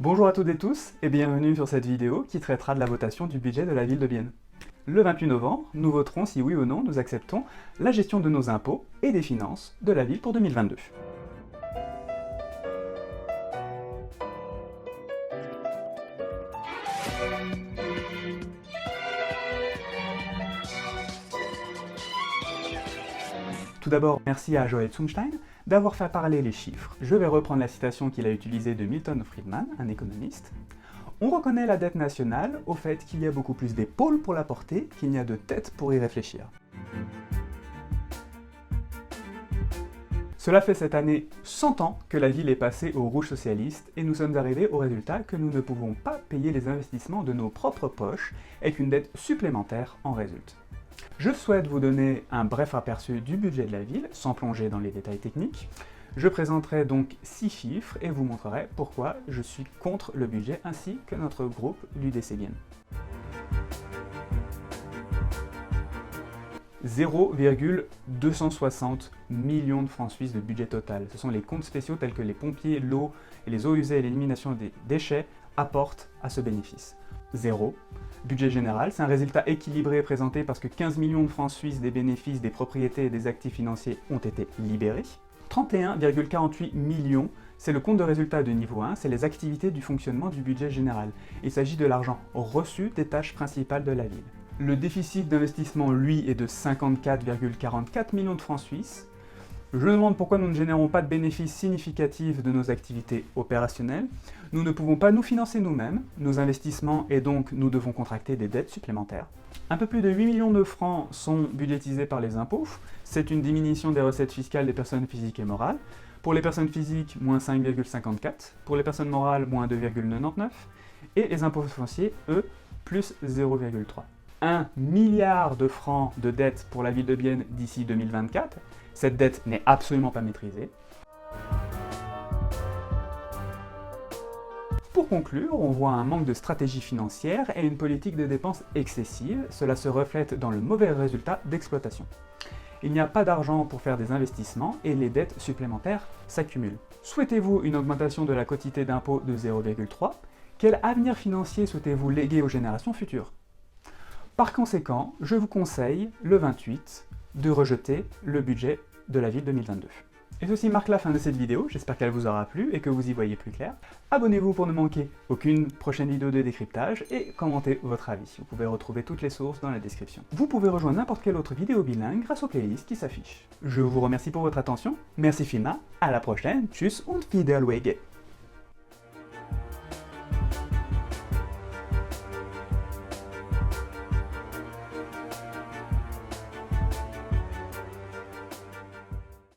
Bonjour à toutes et tous et bienvenue sur cette vidéo qui traitera de la votation du budget de la ville de Bienne. Le 28 novembre, nous voterons si oui ou non nous acceptons la gestion de nos impôts et des finances de la ville pour 2022. Tout d'abord, merci à Joel Zumstein d'avoir fait parler les chiffres. Je vais reprendre la citation qu'il a utilisée de Milton Friedman, un économiste. On reconnaît la dette nationale au fait qu'il y a beaucoup plus d'épaules pour la porter qu'il n'y a de têtes pour y réfléchir. Cela fait cette année 100 ans que la ville est passée au rouge socialiste et nous sommes arrivés au résultat que nous ne pouvons pas payer les investissements de nos propres poches et qu'une dette supplémentaire en résulte. Je souhaite vous donner un bref aperçu du budget de la ville, sans plonger dans les détails techniques. Je présenterai donc 6 chiffres et vous montrerai pourquoi je suis contre le budget ainsi que notre groupe l'UDC Bienne. 0,260 millions de francs suisses de budget total. Ce sont les comptes spéciaux tels que les pompiers, l'eau et les eaux usées et l'élimination des déchets apportent à ce bénéfice. 0. Budget général, c'est un résultat équilibré présenté parce que 15 millions de francs suisses des bénéfices des propriétés et des actifs financiers ont été libérés. 31,48 millions, c'est le compte de résultat de niveau 1, c'est les activités du fonctionnement du budget général. Il s'agit de l'argent reçu des tâches principales de la ville. Le déficit d'investissement, lui, est de 54,44 millions de francs suisses. Je me demande pourquoi nous ne générons pas de bénéfices significatifs de nos activités opérationnelles. Nous ne pouvons pas nous financer nous-mêmes, nos investissements, et donc nous devons contracter des dettes supplémentaires. Un peu plus de 8 millions de francs sont budgétisés par les impôts. C'est une diminution des recettes fiscales des personnes physiques et morales. Pour les personnes physiques, moins 5,54. Pour les personnes morales, moins 2,99. Et les impôts fonciers, eux, plus 0,3. 1 milliard de francs de dette pour la ville de Bienne d'ici 2024. Cette dette n'est absolument pas maîtrisée. Pour conclure, on voit un manque de stratégie financière et une politique de dépenses excessive. Cela se reflète dans le mauvais résultat d'exploitation. Il n'y a pas d'argent pour faire des investissements et les dettes supplémentaires s'accumulent. Souhaitez-vous une augmentation de la quotité d'impôt de 0,3 ? Quel avenir financier souhaitez-vous léguer aux générations futures ? Par conséquent, je vous conseille, le 28, de rejeter le budget de la ville 2022. Et ceci marque la fin de cette vidéo, j'espère qu'elle vous aura plu et que vous y voyez plus clair. Abonnez-vous pour ne manquer aucune prochaine vidéo de décryptage et commentez votre avis. Vous pouvez retrouver toutes les sources dans la description. Vous pouvez rejoindre n'importe quelle autre vidéo bilingue grâce aux playlists qui s'affichent. Je vous remercie pour votre attention, merci vielmals, à la prochaine, tschüss und Wiedersehen.